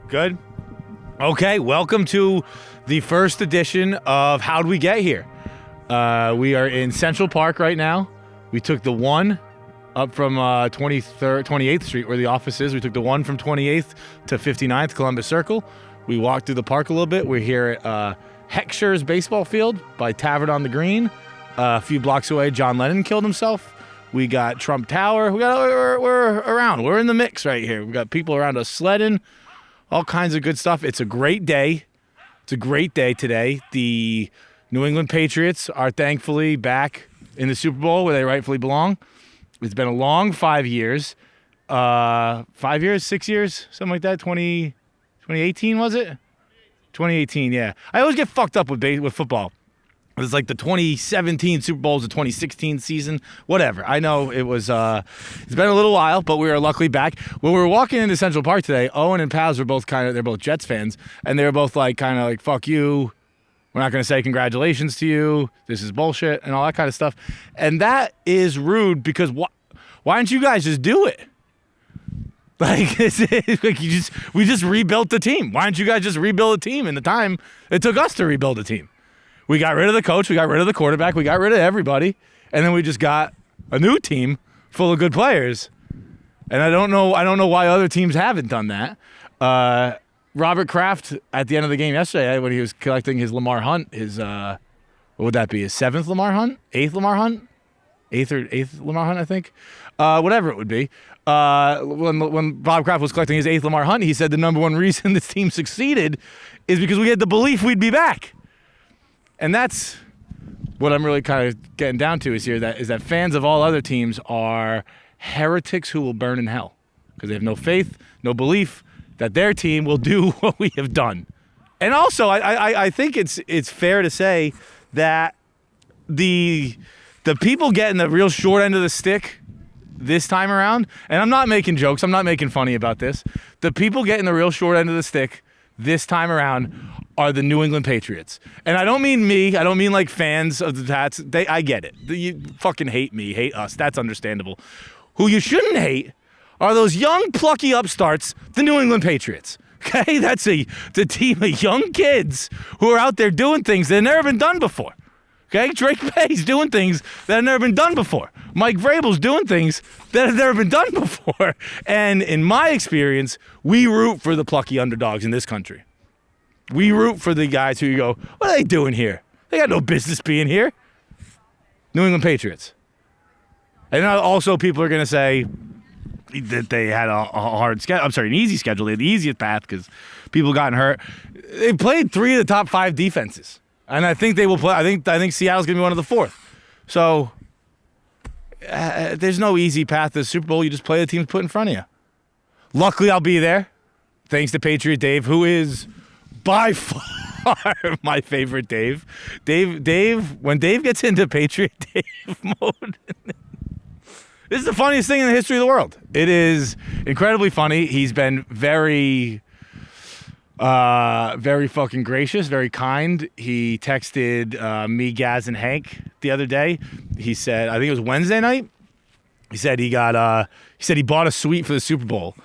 Good. Okay, welcome to the first edition of How'd We Get Here? We are in Central Park right now. We took the one up from 28th Street where the office is. We took the one from 28th to 59th Columbus Circle. We walked through the park a little bit. We're here at Heckscher's baseball field by Tavern on the Green. A few blocks away, John Lennon killed himself. We got Trump Tower. We're around. We're in the mix right here. We got people around us sledding, all kinds of good stuff. It's a great day. It's a great day today. The New England Patriots are thankfully back in the Super Bowl where they rightfully belong. It's been a long 5 years. 5 years, 6 years, something like that. 2018 was it? 2018, yeah. I always get fucked up with football. It's like the 2017 Super Bowl, the 2016 season, whatever. I know it was. It's been a little while, but we are luckily back. When we were walking into Central Park today, Owen and Paz were both they're both Jets fans, and they were both like, fuck you. We're not going to say congratulations to you. This is bullshit and all that kind of stuff. And that is rude because why don't you guys just do it? Like, we just rebuilt the team. Why don't you guys just rebuild a team in the time it took us to rebuild a team? We got rid of the coach. We got rid of the quarterback. We got rid of everybody. And then we just got a new team full of good players. And I don't know why other teams haven't done that. Robert Kraft, at the end of the game yesterday, when he was collecting his Lamar Hunt, what would that be, his 7th Lamar Hunt? 8th Lamar Hunt? 8th Lamar Hunt, I think? Whatever it would be. When Bob Kraft was collecting his 8th Lamar Hunt, he said the number one reason this team succeeded is because we had the belief we'd be back. And that's what I'm really kind of getting down to is that fans of all other teams are heretics who will burn in hell because they have no faith, no belief that their team will do what we have done. And also, I think it's fair to say that the people getting the real short end of the stick this time around, and I'm not making jokes, I'm not making funny about this, the people getting the real short end of the stick this time around are the New England Patriots. And I don't mean me. I don't mean like fans of the Pats. I get it. You fucking hate me, hate us. That's understandable. Who you shouldn't hate are those young, plucky upstarts, the New England Patriots. Okay? That's the team of young kids who are out there doing things that have never been done before. Okay? Drake May's doing things that have never been done before. Mike Vrabel's doing things that have never been done before. And in my experience, we root for the plucky underdogs in this country. We root for the guys who you go, what are they doing here? They got no business being here. New England Patriots. And also people are going to say that they had a hard schedule. I'm sorry, an easy schedule. They had the easiest path because people gotten hurt. They played 3 of the top 5 defenses. And I think they will play. I think Seattle's going to be one of the 4th. So there's no easy path to the Super Bowl. You just play the teams put in front of you. Luckily, I'll be there. Thanks to Patriot Dave, who is by far my favorite Dave. Dave, when Dave gets into Patriot Dave mode, this is the funniest thing in the history of the world. It is incredibly funny. He's been very fucking gracious, very kind. He texted me, Gaz, and Hank the other day. He said, I think it was Wednesday night. He said he bought a suite for the Super Bowl.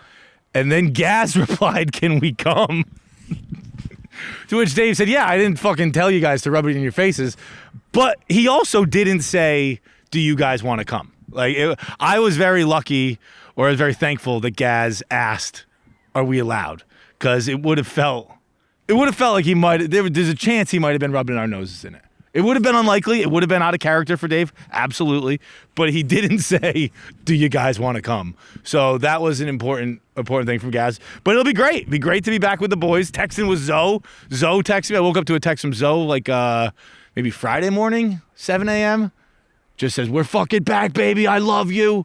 And then Gaz replied, "Can we come?" To which Dave said, "Yeah, I didn't fucking tell you guys to rub it in your faces." But he also didn't say, "Do you guys want to come?" I was very lucky, or I was very thankful that Gaz asked, "Are we allowed?" Because it would have felt like he might. There's a chance he might have been rubbing our noses in it. It would have been unlikely. It would have been out of character for Dave, absolutely. But he didn't say, "Do you guys want to come?" So that was an important thing from Gaz. But it'll be great. It'll be great to be back with the boys. Texting with Zoe. Zoe texted me. I woke up to a text from Zoe maybe Friday morning, 7 a.m. Just says, "We're fucking back, baby. I love you."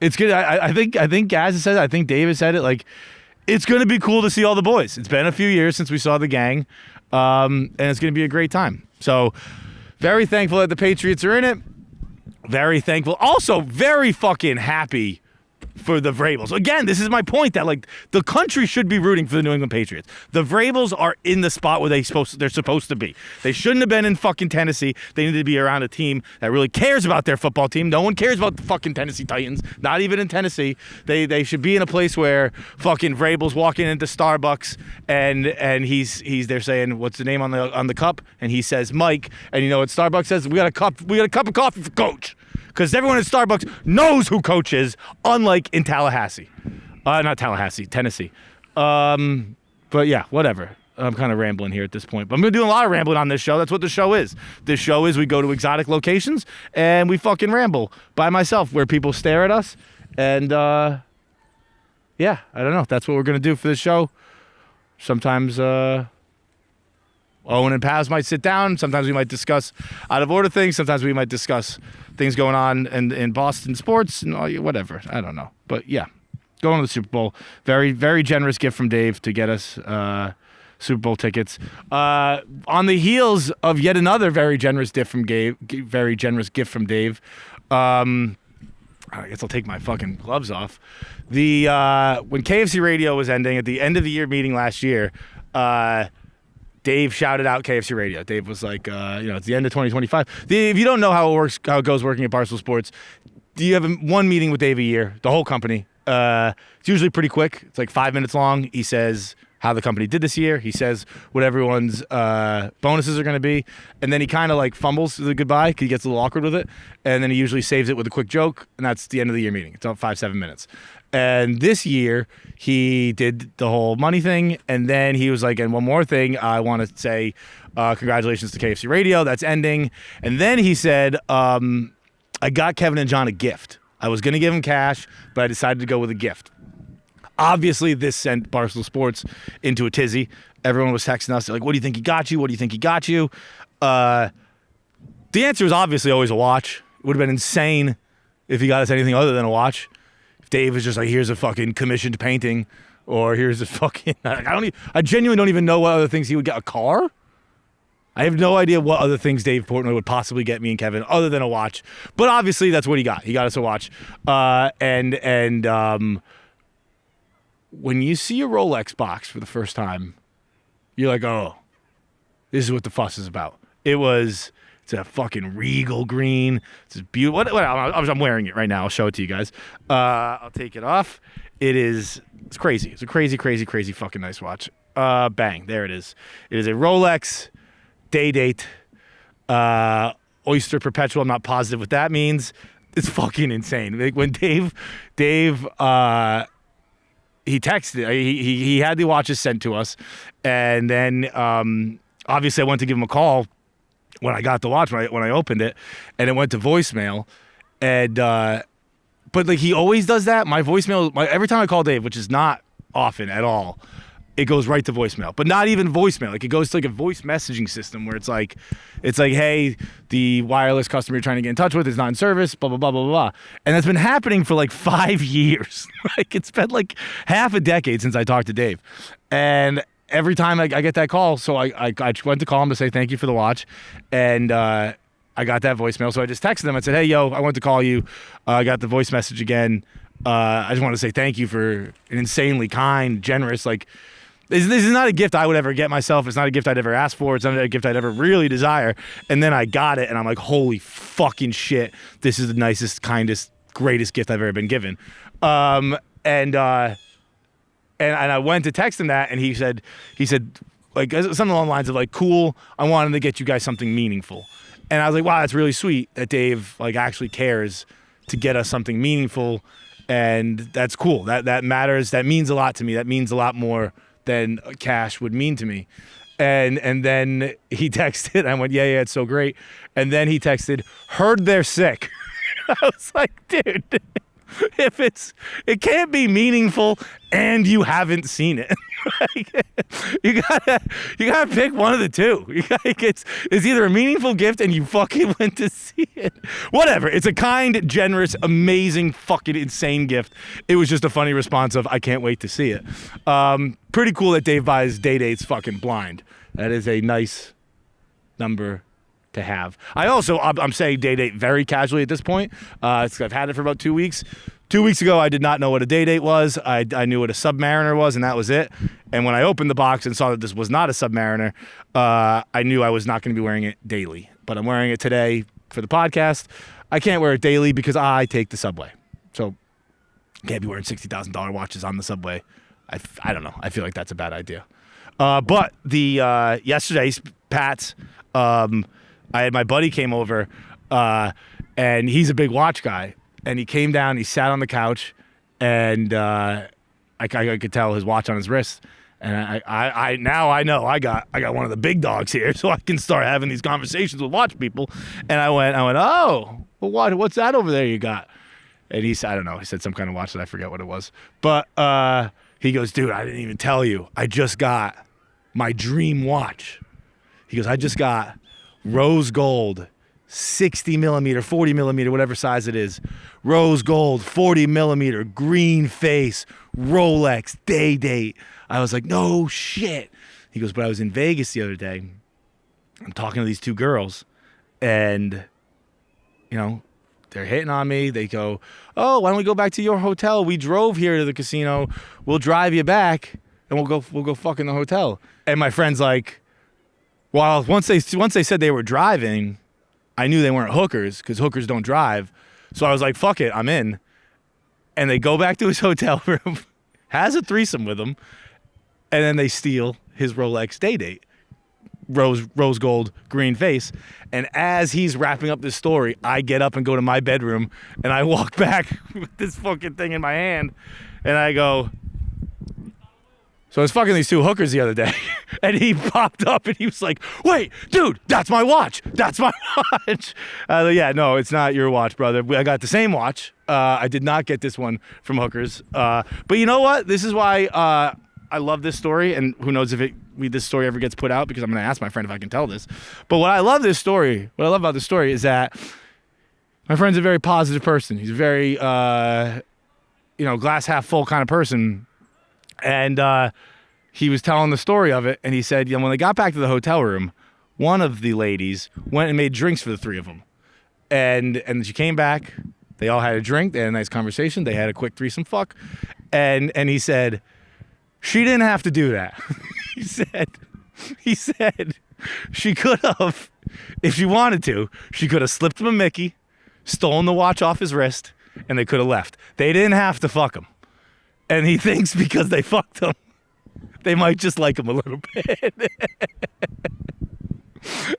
It's good. I think Gaz said it. I think David said it. It's going to be cool to see all the boys. It's been a few years since we saw the gang. And it's going to be a great time. So very thankful that the Patriots are in it. Very thankful. Also very fucking happy for the Vrabels. Again, this is my point that like the country should be rooting for the New England Patriots. The Vrabels are in the spot where they're supposed to be. They shouldn't have been in fucking Tennessee. They need to be around a team that really cares about their football team. No one cares about the fucking Tennessee Titans. Not even in Tennessee. They should be in a place where fucking Vrabels walking into Starbucks and he's they're saying what's the name on the cup, and he says Mike, and you know what Starbucks says? We got a cup of coffee for Coach. Because everyone at Starbucks knows who Coach is, unlike in Tallahassee. Not Tallahassee, Tennessee. But yeah, whatever. I'm kind of rambling here at this point. But I'm going to do a lot of rambling on this show. That's what the show is. This show is we go to exotic locations and we fucking ramble by myself where people stare at us. And yeah, I don't know. That's what we're going to do for this show. Sometimes Owen and Paz might sit down. Sometimes we might discuss out of order things. Sometimes we might discuss things going on in Boston sports and all, whatever. I don't know. But yeah, going to the Super Bowl. Very, very generous gift from Dave to get us Super Bowl tickets. On the heels of yet another very generous gift from Dave. I guess I'll take my fucking gloves off. When KFC Radio was ending at the end of the year meeting last year, Dave shouted out KFC Radio. Dave was like, it's the end of 2025. If you don't know how it goes working at Barstool Sports, you have one meeting with Dave a year, the whole company. It's usually pretty quick. It's like 5 minutes long. He says how the company did this year. He says what everyone's bonuses are going to be. And then he kind of like fumbles the goodbye because he gets a little awkward with it. And then he usually saves it with a quick joke. And that's the end of the year meeting. It's about 5-7 minutes. And this year, he did the whole money thing, and then he was like, and one more thing, I want to say congratulations to KFC Radio, that's ending. And then he said, I got Kevin and John a gift. I was going to give them cash, but I decided to go with a gift. Obviously, this sent Barstool Sports into a tizzy. Everyone was texting us, like, what do you think he got you? What do you think he got you? The answer is obviously always a watch. It would have been insane if he got us anything other than a watch. Dave is just like, here's a fucking commissioned painting, or here's a fucking, I genuinely don't even know what other things he would get. A car? I have no idea what other things Dave Portnoy would possibly get me and Kevin other than a watch. But obviously that's what he got. He got us a watch. And when you see a Rolex box for the first time, you're like, oh, this is what the fuss is about. It's a fucking regal green. It's beautiful. I'm wearing it right now. I'll show it to you guys. I'll take it off. It's crazy. It's a crazy, crazy, crazy fucking nice watch. Bang. There it is. It is a Rolex day date. Oyster Perpetual. I'm not positive what that means. It's fucking insane. Like when Dave, he texted. He had the watches sent to us, and then obviously I went to give him a call when I got the watch, when I opened it, and it went to voicemail, and but like he always does that. My voicemail, every time I call Dave, which is not often at all, it goes right to voicemail. But not even voicemail. Like it goes to like a voice messaging system where it's like, hey, the wireless customer you're trying to get in touch with is not in service, blah blah blah blah blah. And that's been happening for like 5 years. Like it's been like half a decade since I talked to Dave, and every time I get that call, so I went to call him to say thank you for the watch, and I got that voicemail, so I just texted him. I said, hey, yo, I went to call you. I got the voice message again. I just want to say thank you for an insanely kind, generous, like, this is not a gift I would ever get myself. It's not a gift I'd ever ask for. It's not a gift I'd ever really desire. And then I got it, and I'm like, holy fucking shit. This is the nicest, kindest, greatest gift I've ever been given. And I went to text him that, and he said like something along the lines of like, cool, I wanted to get you guys something meaningful. And I was like, wow, that's really sweet that Dave like actually cares to get us something meaningful, and that's cool. That matters. That means a lot to me. That means a lot more than cash would mean to me. And then he texted. I went, yeah, it's so great. And then he texted, heard they're sick. I was like, dude. If it can't be meaningful and you haven't seen it. Like, you gotta pick one of the two. It's either a meaningful gift and you fucking went to see it. Whatever. It's a kind, generous, amazing, fucking insane gift. It was just a funny response of I can't wait to see it. Pretty cool that Dave buys day dates fucking blind. That is a nice number to have. I'm saying day date very casually at this point. I've had it for about 2 weeks. 2 weeks ago, I did not know what a day date was. I knew what a Submariner was, and that was it. And when I opened the box and saw that this was not a Submariner, I knew I was not going to be wearing it daily. But I'm wearing it today for the podcast. I can't wear it daily because I take the subway. So I can't be wearing $60,000 watches on the subway. I don't know. I feel like that's a bad idea. But the yesterday's Pats, I had my buddy came over, and he's a big watch guy. And he came down, he sat on the couch, and I could tell his watch on his wrist. And I now I know I got one of the big dogs here, so I can start having these conversations with watch people. And I went, oh, well, what's that over there you got? And he said, I don't know, he said some kind of watch that I forget what it was. But he goes, dude, I didn't even tell you. I just got my dream watch. He goes, I just got rose gold, 60 millimeter, 40 millimeter, whatever size it is. Rose gold, 40 millimeter, green face, Rolex, day date. I was like, no shit. He goes, but I was in Vegas the other day. I'm talking to these two girls, and, you know, they're hitting on me. They go, oh, why don't we go back to your hotel? We drove here to the casino. We'll drive you back, and we'll go fuck in the hotel. And my friend's like, well, once they said they were driving, I knew they weren't hookers because hookers don't drive. So I was like, fuck it, I'm in. And they go back to his hotel room, has a threesome with him, and then they steal his Rolex day date. Rose gold, green face. And as he's wrapping up this story, I get up and go to my bedroom, and I walk back with this fucking thing in my hand, and I go, so I was fucking these two hookers the other day, and he popped up, and he was like, wait, dude, that's my watch. That's my watch. Yeah, no, it's not your watch, brother. I got the same watch. I did not get this one from hookers. But you know what? This is why I love this story, and who knows if this story ever gets put out, because I'm going to ask my friend if I can tell this. But what I love about this story is that my friend's a very positive person. He's a very, glass half full kind of person. And he was telling the story of it, and he said, when they got back to the hotel room, one of the ladies went and made drinks for the three of them. And she came back. They all had a drink. They had a nice conversation. They had a quick threesome fuck. And he said, she didn't have to do that. He said she could have, if she wanted to, she could have slipped him a Mickey, stolen the watch off his wrist, and they could have left. They didn't have to fuck him. And he thinks because they fucked him, they might just like him a little bit.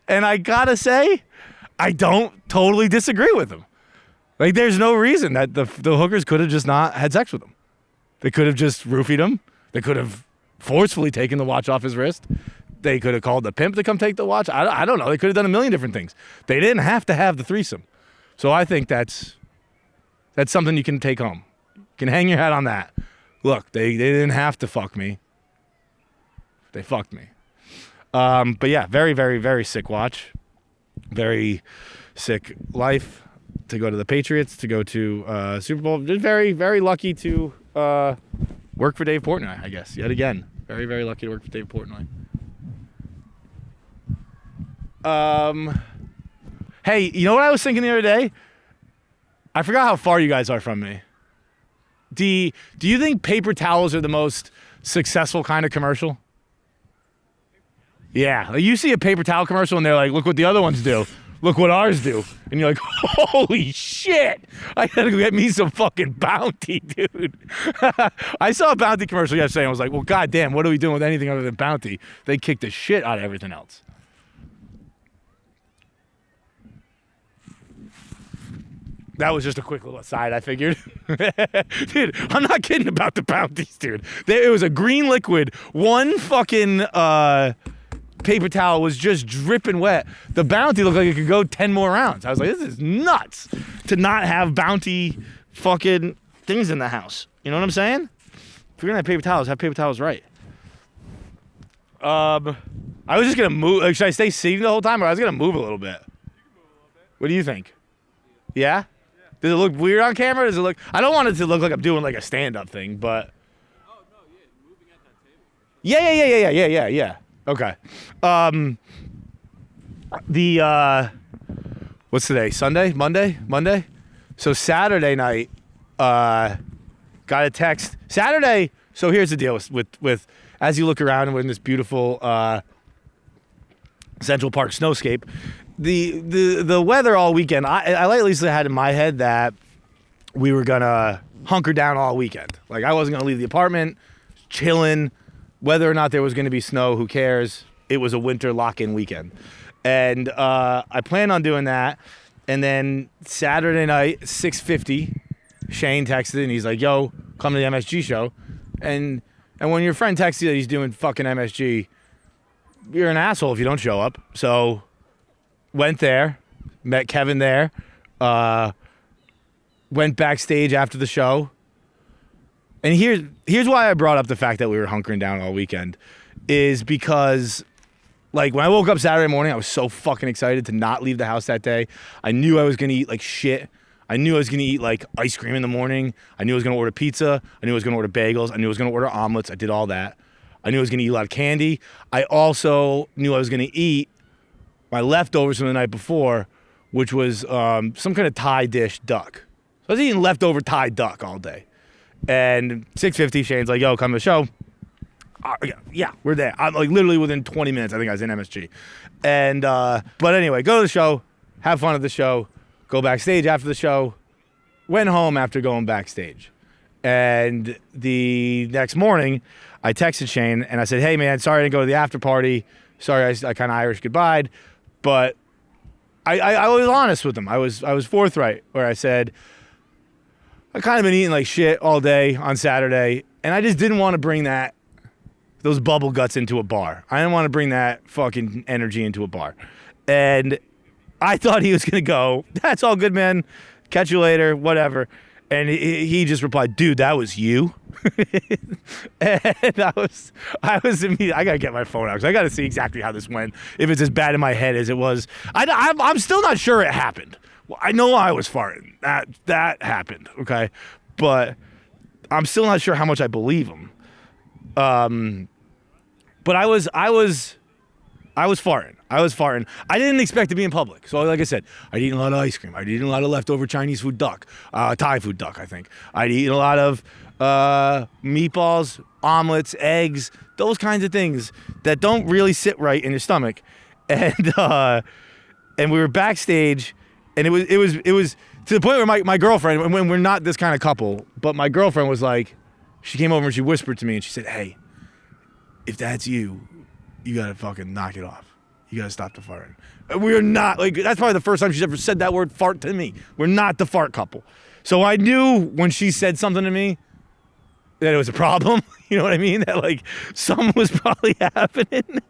And I gotta say, I don't totally disagree with him. Like, there's no reason that the hookers could have just not had sex with him. They could have just roofied him. They could have forcefully taken the watch off his wrist. They could have called the pimp to come take the watch. I don't know. They could have done a million different things. They didn't have to have the threesome. So I think that's something you can take home. You can hang your hat on that. Look, they didn't have to fuck me. They fucked me. But yeah, very, very, very sick watch. Very sick life to go to the Patriots, to go to Super Bowl. Just very, very lucky to work for Dave Portnoy, I guess, yet again. Very, very lucky to work for Dave Portnoy. Hey, you know what I was thinking the other day? I forgot how far you guys are from me. Do you think paper towels are the most successful kind of commercial? Yeah, like you see a paper towel commercial and they're like, look what the other ones do. Look what ours do. And you're like, holy shit. I gotta go get me some fucking Bounty, dude. I saw a Bounty commercial yesterday and I was like, well, goddamn, what are we doing with anything other than Bounty? They kick the shit out of everything else. That was just a quick little aside, I figured. Dude, I'm not kidding about the Bounties, dude. It was a green liquid. One fucking paper towel was just dripping wet. The Bounty looked like it could go 10 more rounds. I was like, this is nuts to not have Bounty fucking things in the house. You know what I'm saying? If you're gonna have paper towels right. I was just gonna move. Like, should I stay seated the whole time, or I was gonna move a little bit? You can move a little bit. What do you think? Yeah? Does it look weird on camera? Does it look? I don't want it to look like I'm doing like a stand-up thing, but. Oh no, yeah, moving at that table. Yeah. Okay. What's today? Sunday? Monday? So Saturday night, got a text Saturday. So here's the deal with as you look around and we're in this beautiful Central Park snowscape, the weather all weekend. I at least had in my head that we were gonna hunker down all weekend. Like I wasn't gonna leave the apartment, chilling. Whether or not there was gonna be snow, who cares? It was a winter lock-in weekend, and I planned on doing that. And then Saturday night, 6:50, Shane texted and he's like, "Yo, come to the MSG show." And when your friend texts you that he's doing fucking MSG, you're an asshole if you don't show up. So went there, met Kevin there, went backstage after the show. And here's why I brought up the fact that we were hunkering down all weekend, is because like when I woke up Saturday morning, I was so fucking excited to not leave the house that day. I knew I was gonna eat like shit. I knew I was gonna eat like ice cream in the morning. I knew I was gonna order pizza. I knew I was gonna order bagels. I knew I was gonna order omelets. I did all that. I knew I was gonna eat a lot of candy. I also knew I was gonna eat my leftovers from the night before, which was some kind of Thai dish duck. So I was eating leftover Thai duck all day. And 6:50, Shane's like, "Yo, come to the show." Yeah, we're there. I'm like literally within 20 minutes. I think I was in MSG. And but anyway, go to the show, have fun at the show, go backstage after the show. Went home after going backstage. And the next morning, I texted Shane and I said, "Hey man, sorry I didn't go to the after party. Sorry I kind of Irish goodbyed." But I was honest with him. I was forthright where I said, I kind of been eating like shit all day on Saturday, and I just didn't want to bring those bubble guts into a bar. I didn't want to bring that fucking energy into a bar. And I thought he was going to go, "That's all good, man. Catch you later, whatever." And he just replied, "Dude, that was you?" And I was immediately, I got to get my phone out because I got to see exactly how this went. If it's as bad in my head as it was. I'm still not sure it happened. Well, I know I was farting. That happened, okay? But I'm still not sure how much I believe him. But I was farting. I didn't expect to be in public. So like I said, I'd eaten a lot of ice cream. I'd eaten a lot of leftover Chinese food duck, Thai food duck, I think. I'd eaten a lot of meatballs, omelets, eggs, those kinds of things that don't really sit right in your stomach. And we were backstage, and it was to the point where my girlfriend, when we're not this kind of couple, but my girlfriend was like, she came over and she whispered to me and she said, "Hey, if that's you, you gotta fucking knock it off. You gotta stop the farting." We're not, like, that's probably the first time she's ever said that word fart to me. We're not the fart couple. So I knew when she said something to me that it was a problem. You know what I mean? That like something was probably happening.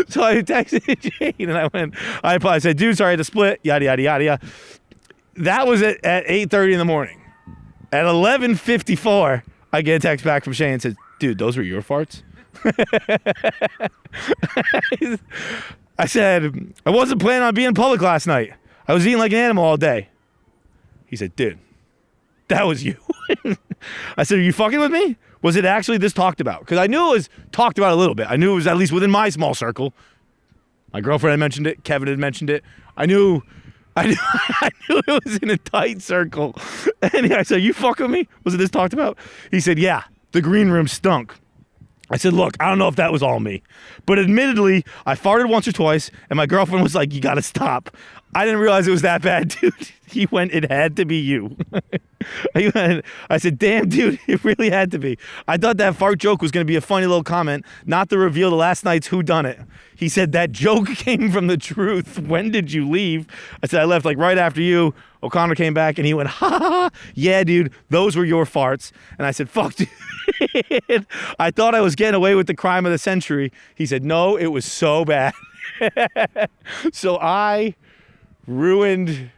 So I texted Jane and I said, "Dude, sorry I had to split, yada, yada, yada, yada." That was at 8:30 in the morning. At 11:54, I get a text back from Shane and says, "Dude, those were your farts?" I said, "I wasn't planning on being in public last night. I was eating like an animal all day." He said, "Dude, that was you." I said, "Are you fucking with me? Was it actually this talked about?" Because I knew it was talked about a little bit. I knew it was at least within my small circle. My girlfriend had mentioned it. Kevin had mentioned it. I knew it was in a tight circle. And I said, "You fucking with me? Was it this talked about?" He said, "Yeah, the green room stunk." I said, "Look, I don't know if that was all me, but admittedly, I farted once or twice, and my girlfriend was like, 'You gotta stop.' I didn't realize it was that bad, dude." He went, "It had to be you." I said, "Damn, dude, it really had to be. I thought that fart joke was going to be a funny little comment, not to reveal the last night's whodunit." He said, "That joke came from the truth. When did you leave?" I said, "I left like right after you." O'Connor came back and he went, "Ha ha ha, yeah, dude, those were your farts." And I said, "Fuck, dude. I thought I was getting away with the crime of the century." He said, "No, it was so bad." So I ruined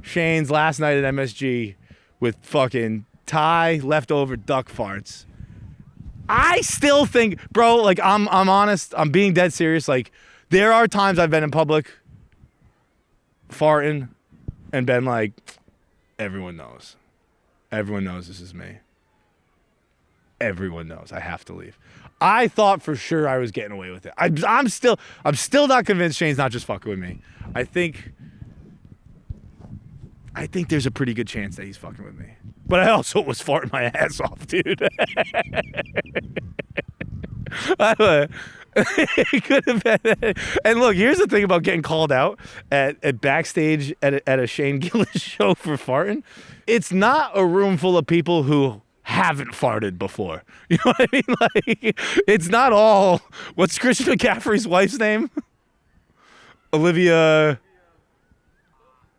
Shane's last night at MSG with fucking Thai leftover duck farts. I still think, bro, like I'm honest, I'm being dead serious. Like there are times I've been in public farting and been like, everyone knows. Everyone knows this is me. Everyone knows I have to leave. I thought for sure I was getting away with it. I'm still not convinced Shane's not just fucking with me. I think I think there's a pretty good chance that he's fucking with me. But I also was farting my ass off, dude. It could have been. And look, here's the thing about getting called out at Backstage at a Shane Gillis show for farting. It's not a room full of people who haven't farted before. You know what I mean? Like, it's not all. What's Christian McCaffrey's wife's name? Olivia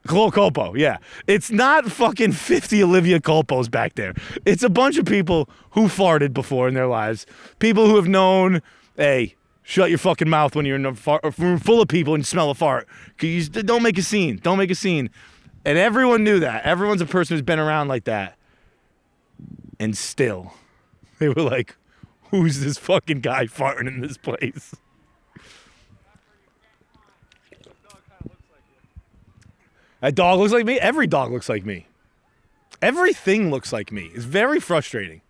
Colpo, yeah. It's not fucking 50 Olivia Colpos back there. It's a bunch of people who farted before in their lives. People who have known, hey, shut your fucking mouth when you're in a room full of people and smell a fart. Don't make a scene. Don't make a scene. And everyone knew that. Everyone's a person who's been around like that. And still, they were like, who's this fucking guy farting in this place? That dog looks like me? Every dog looks like me. Everything looks like me. It's very frustrating.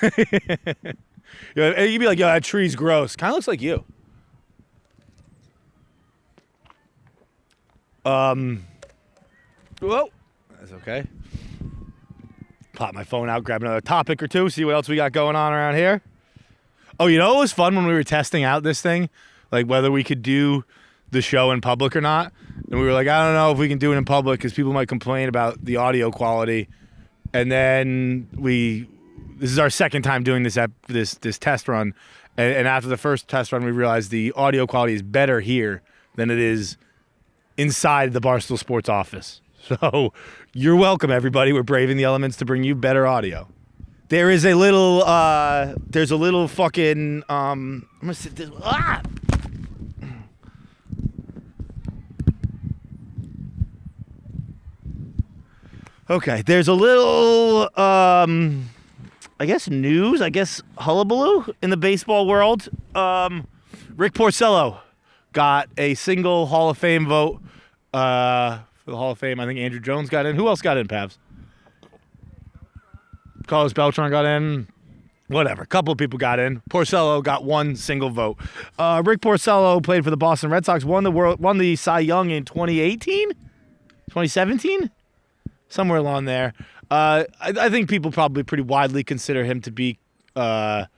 You'd be like, yo, that tree's gross. Kind of looks like you. Whoa. That's okay. Pop my phone out, grab another topic or two, see what else we got going on around here. Oh, you know what was fun when we were testing out this thing? Like whether we could do the show in public or not. And we were like, I don't know if we can do it in public because people might complain about the audio quality. And then this is our second time doing this test run. And after the first test run, we realized the audio quality is better here than it is inside the Barstool Sports office. So you're welcome, everybody. We're braving the elements to bring you better audio. There's a little fucking, I'm gonna sit this, Okay, there's a little, I guess hullabaloo in the baseball world. Rick Porcello got a single Hall of Fame vote for the Hall of Fame. I think Andrew Jones got in. Who else got in, Pavs? Carlos Beltran got in. Whatever. A couple of people got in. Porcello got one single vote. Rick Porcello played for the Boston Red Sox, won the Cy Young in 2018? 2017? Somewhere along there. I think people probably pretty widely consider him to be one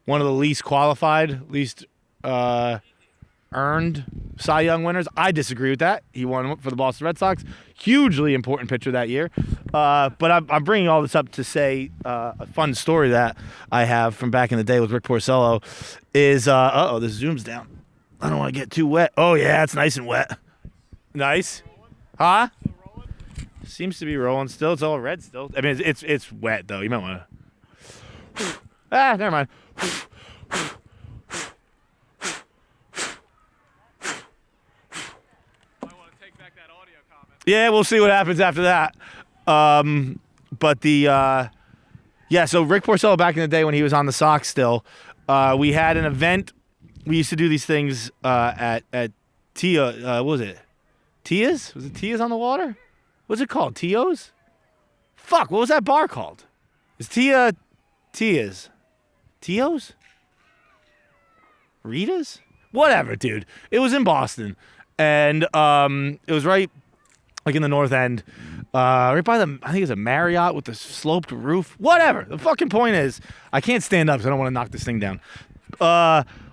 of the least qualified, least earned Cy Young winners. I disagree with that. He won for the Boston Red Sox. Hugely important pitcher that year. But I'm bringing all this up to say a fun story that I have from back in the day with Rick Porcello is, this zooms down. I don't want to get too wet. Oh, yeah, it's nice and wet. Nice. Huh? Seems to be rolling still. It's all red still. I mean, it's wet, though. You might want to... never mind. Yeah, we'll see what happens after that. So Rick Porcello back in the day when he was on the Sox still, we had an event. We used to do these things at Tia. What was it? Tia's? Was it Tia's on the water? What's it called? Tio's? Fuck, what was that bar called? Is Tia's? Tio's? Rita's? Whatever, dude. It was in Boston. And it was right like in the North End. Right by I think it's a Marriott with the sloped roof. Whatever. The fucking point is, I can't stand up because I don't want to knock this thing down.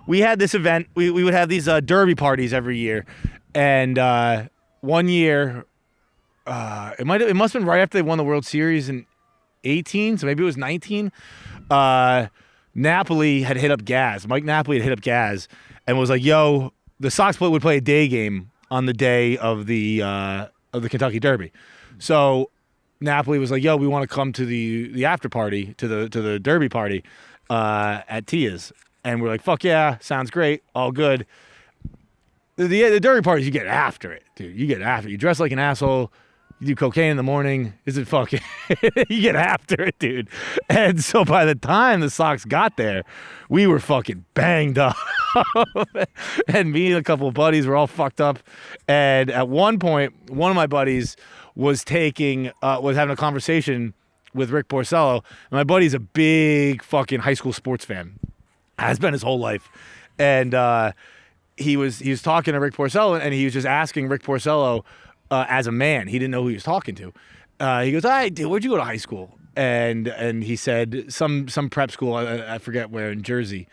We had this event. We would have these derby parties every year. And one year... it must have been right after they won the World Series in 18, so maybe it was 19. Napoli had hit up Gaz. Mike Napoli had hit up Gaz and was like, "Yo, the Sox would play a day game on the day of the Kentucky Derby." So Napoli was like, "Yo, we want to come to the after party to the Derby party at Tia's," and we're like, "Fuck yeah, sounds great, all good." The Derby parties, you get after it, dude. You get after it. You dress like an asshole. You do cocaine in the morning. Is it fucking... you get after it, dude. And so by the time the Sox got there, we were fucking banged up. And me and a couple of buddies were all fucked up. And at one point, one of my buddies was having a conversation with Rick Porcello. And my buddy's a big fucking high school sports fan. Has been his whole life. And he was talking to Rick Porcello, and he was just asking Rick Porcello as a man. He didn't know who he was talking to. He goes, "Hey, dude, where'd you go to high school?" And he said some prep school. I forget where in Jersey.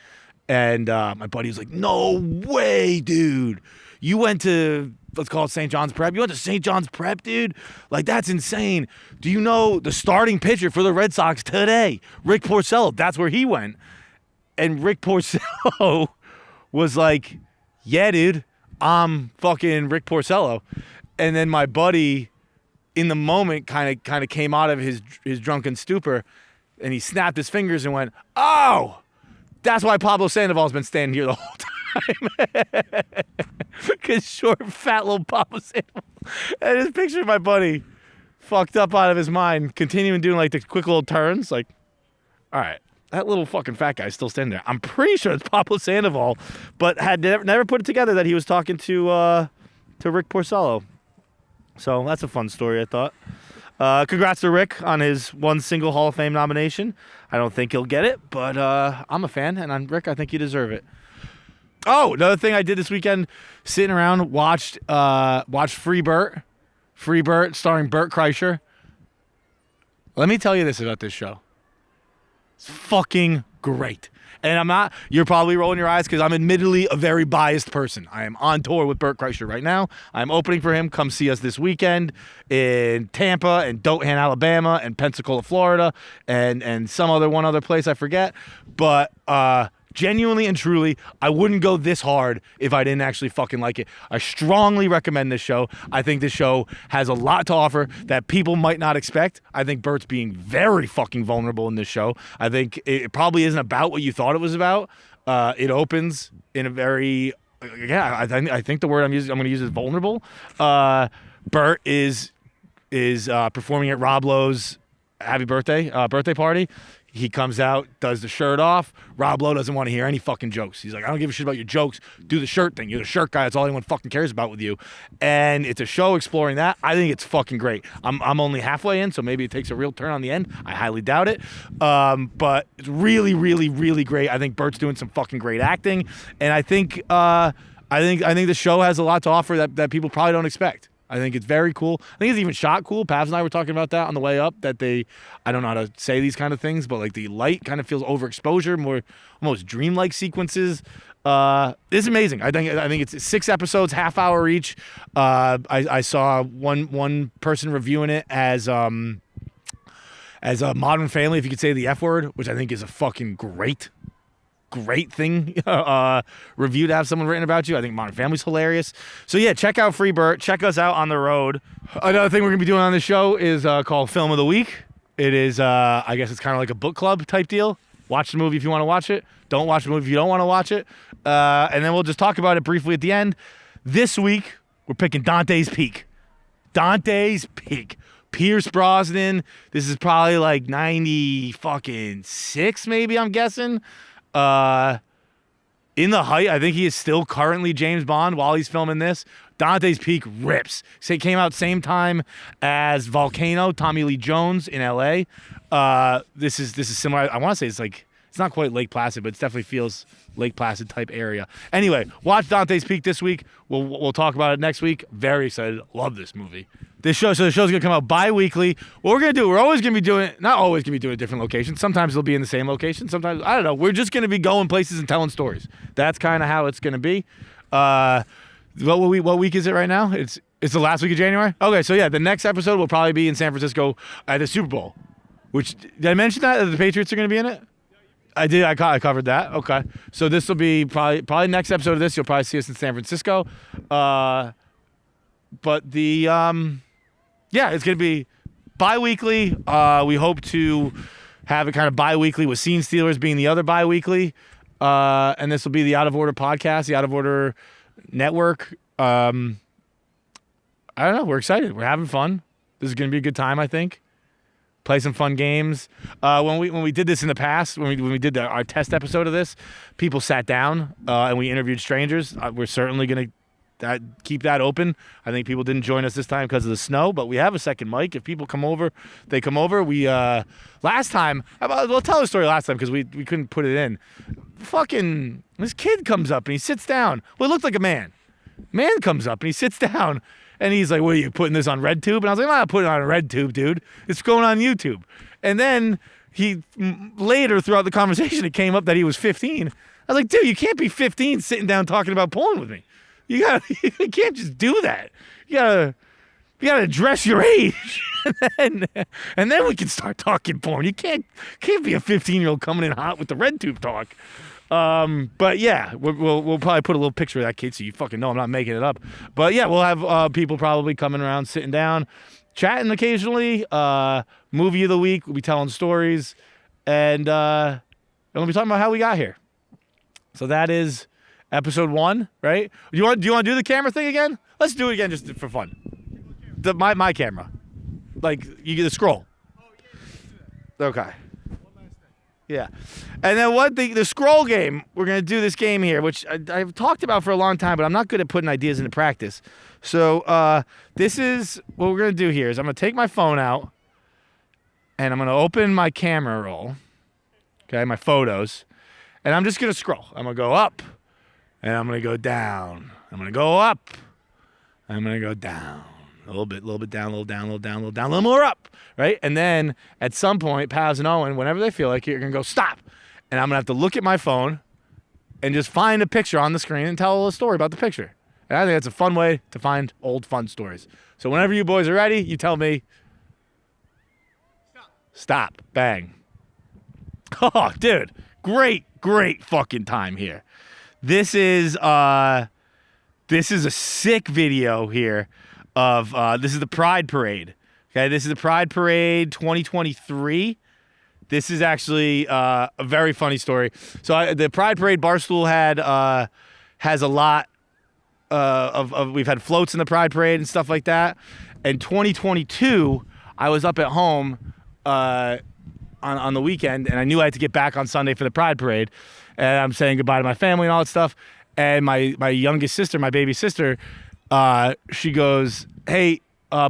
And my buddy was like, "No way, dude! You went to, let's call it St. John's Prep. You went to St. John's Prep, dude? Like, that's insane. Do you know the starting pitcher for the Red Sox today, Rick Porcello? That's where he went." And Rick Porcello was like, "Yeah, dude, I'm fucking Rick Porcello." And then my buddy, in the moment, kind of came out of his drunken stupor, and he snapped his fingers and went, "Oh, that's why Pablo Sandoval's been standing here the whole time." Because short, fat little Pablo Sandoval. And his picture of my buddy fucked up out of his mind, continuing doing like the quick little turns. Like, all right, that little fucking fat guy's still standing there. I'm pretty sure it's Pablo Sandoval, but had never put it together that he was talking to Rick Porcello. So that's a fun story, I thought. Congrats to Rick on his one single Hall of Fame nomination. I don't think he'll get it, but I'm a fan, and Rick, I think you deserve it. Oh, another thing I did this weekend, sitting around, watched Free Burt, starring Burt Kreischer. Let me tell you this about this show. It's fucking great. And you're probably rolling your eyes because I'm admittedly a very biased person. I am on tour with Burt Kreischer right now. I'm opening for him. Come see us this weekend in Tampa and Dothan, Alabama, and Pensacola, Florida, and one other place I forget. But genuinely and truly, I wouldn't go this hard if I didn't actually fucking like it. I strongly recommend this show. I think this show has a lot to offer that people might not expect. I think Bert's being very fucking vulnerable in this show. I think it probably isn't about what you thought it was about. It opens in a very, I think the word I'm going to use is vulnerable. Bert is performing at Rob Lowe's happy birthday party. He comes out, does the shirt off. Rob Lowe doesn't want to hear any fucking jokes. He's like, "I don't give a shit about your jokes. Do the shirt thing. You're the shirt guy. That's all anyone fucking cares about with you." And it's a show exploring that. I think it's fucking great. I'm only halfway in, so maybe it takes a real turn on the end. I highly doubt it. But it's really, really, really great. I think Bert's doing some fucking great acting, and I think the show has a lot to offer that people probably don't expect. I think it's very cool. I think it's even shot cool. Pavs and I were talking about that on the way up, that I don't know how to say these kind of things, but like the light kind of feels overexposure, more almost dreamlike sequences. It's amazing. I think it's 6 episodes, half hour each. I saw one person reviewing it as a Modern Family, if you could say the F word, which I think is a fucking great thing review to have someone written about you. I think Modern Family's hilarious. So yeah, check out Free Burt. Check us out on the road. Another thing we're gonna be doing on the show is called Film of the Week. It is I guess it's kind of like a book club type deal. Watch the movie if you want to watch it. Don't watch the movie if you don't want to watch it. And then we'll just talk about it briefly at the end. This week we're picking Dante's Peak. Dante's Peak. Pierce Brosnan. This is probably like 96 maybe, I'm guessing. In the height, I think he is still currently James Bond while he's filming this. Dante's Peak rips. So it came out same time as Volcano, Tommy Lee Jones in LA. This is similar. I want to say it's not quite Lake Placid, but it definitely feels Lake Placid type area. Anyway, watch Dante's Peak this week. We'll talk about it next week. Very excited. Love this movie. The show's gonna come out bi-weekly. What we're gonna do, we're always gonna be doing, not always gonna be doing a different location. Sometimes it'll be in the same location. Sometimes, I don't know. We're just gonna be going places and telling stories. That's kind of how it's gonna be. What week is it right now? It's the last week of January? Okay, so yeah, the next episode will probably be in San Francisco at the Super Bowl. Which, did I mention that the Patriots are gonna be in it? I did. I covered that. Okay. So this will be probably next episode of this. You'll probably see us in San Francisco. But it's going to be bi-weekly. We hope to have it kind of bi-weekly with Scene Stealers being the other bi-weekly. And this will be the Out of Order podcast, the Out of Order network. I don't know. We're excited. We're having fun. This is going to be a good time, I think. Play some fun games. When we did this in the past, when we did our test episode of this, people sat down and we interviewed strangers. We're certainly going to keep that open. I think people didn't join us this time because of the snow, but we have a second mic. If people come over, they come over. We last time, we'll tell the story last time because we couldn't put it in. Fucking this kid comes up and he sits down. Well, it looked like a man. Man comes up and he sits down And he's like, what are you putting this on RedTube? And I was like, I'm not putting it on RedTube, dude. It's going on YouTube. And then later throughout the conversation, it came up that he was 15. I was like, dude, you can't be 15 sitting down talking about porn with me. You can't just do that. You gotta address your age, and then we can start talking porn. You can't be a 15-year-old coming in hot with the RedTube talk. But yeah, we'll probably put a little picture of that kid so you fucking know I'm not making it up. But yeah, we'll have people probably coming around, sitting down, chatting occasionally. Movie of the week, we'll be telling stories, and we'll be talking about how we got here. So that is episode 1, right? Do you want to do the camera thing again? Let's do it again just for fun. My camera, like you get the scroll. Oh yeah, let's do that. Okay. One last thing. Yeah, and then the scroll game. We're gonna do this game here, which I've talked about for a long time, but I'm not good at putting ideas into practice. So this is what we're gonna do here. Is I'm gonna take my phone out, and I'm gonna open my camera roll. Okay, my photos, and I'm just gonna scroll. I'm gonna go up, and I'm gonna go down. I'm gonna go up. I'm gonna go down. A little bit down, a little down, a little down, a little down, a little more up, right? And then at some point, Paz and Owen, whenever they feel like it, you're going to go, stop. And I'm going to have to look at my phone and just find a picture on the screen and tell a story about the picture. And I think that's a fun way to find old fun stories. So whenever you boys are ready, you tell me, stop, bang. Oh, dude, great fucking time here. This is a sick video here. This is the Pride Parade. Okay, this is the Pride Parade 2023. This is actually a very funny story. So the Pride Parade Barstool has a lot of we've had floats in the Pride Parade and stuff like that. And 2022, I was up at home on the weekend, and I knew I had to get back on Sunday for the Pride Parade. And I'm saying goodbye to my family and all that stuff. And my youngest sister, my baby sister, she goes, hey,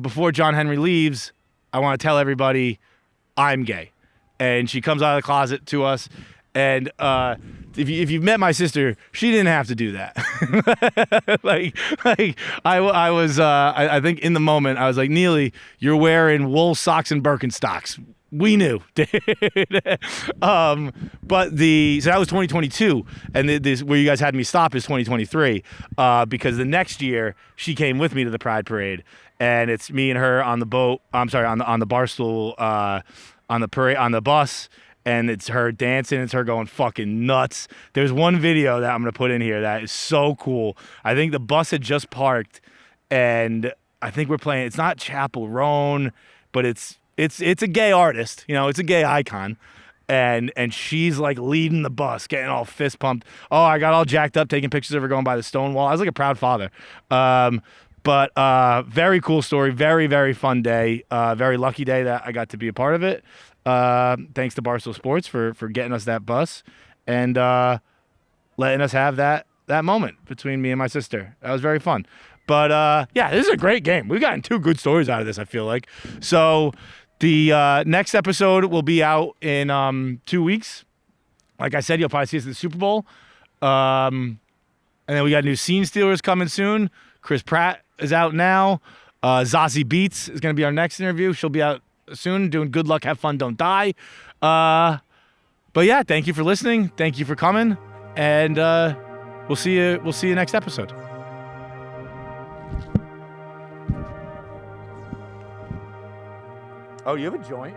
before John Henry leaves, I want to tell everybody I'm gay. And she comes out of the closet to us. And if you've met my sister, she didn't have to do that. I think in the moment, I was like, Neely, you're wearing wool socks and Birkenstocks. We knew. So that was 2022, and this where you guys had me stop is 2023, because the next year she came with me to the Pride Parade, and it's me and her on the boat. I'm sorry, on the Barstool, on the parade, on the bus, and it's her dancing. It's her going fucking nuts. There's one video that I'm gonna put in here that is so cool. I think the bus had just parked, and I think we're playing. It's not Chapel Roan, but it's a gay artist, you know, it's a gay icon, and she's like leading the bus, getting all fist pumped. Oh, I got all jacked up taking pictures of her going by the stone wall. I was like a proud father. But very cool story, very, very fun day, very lucky day that I got to be a part of it. Thanks to Barstool Sports for getting us that bus and letting us have that moment between me and my sister. That was very fun. But yeah, this is a great game. We've gotten 2 good stories out of this, I feel like. So the next episode will be out in 2 weeks. Like I said, you'll probably see us at the Super Bowl. And then we got new Scene Stealers coming soon. Chris Pratt is out now. Zazie Beetz is going to be our next interview. She'll be out soon doing Good Luck, Have Fun, Don't Die. But yeah, thank you for listening. Thank you for coming. And we'll see you next episode. Oh, you have a joint?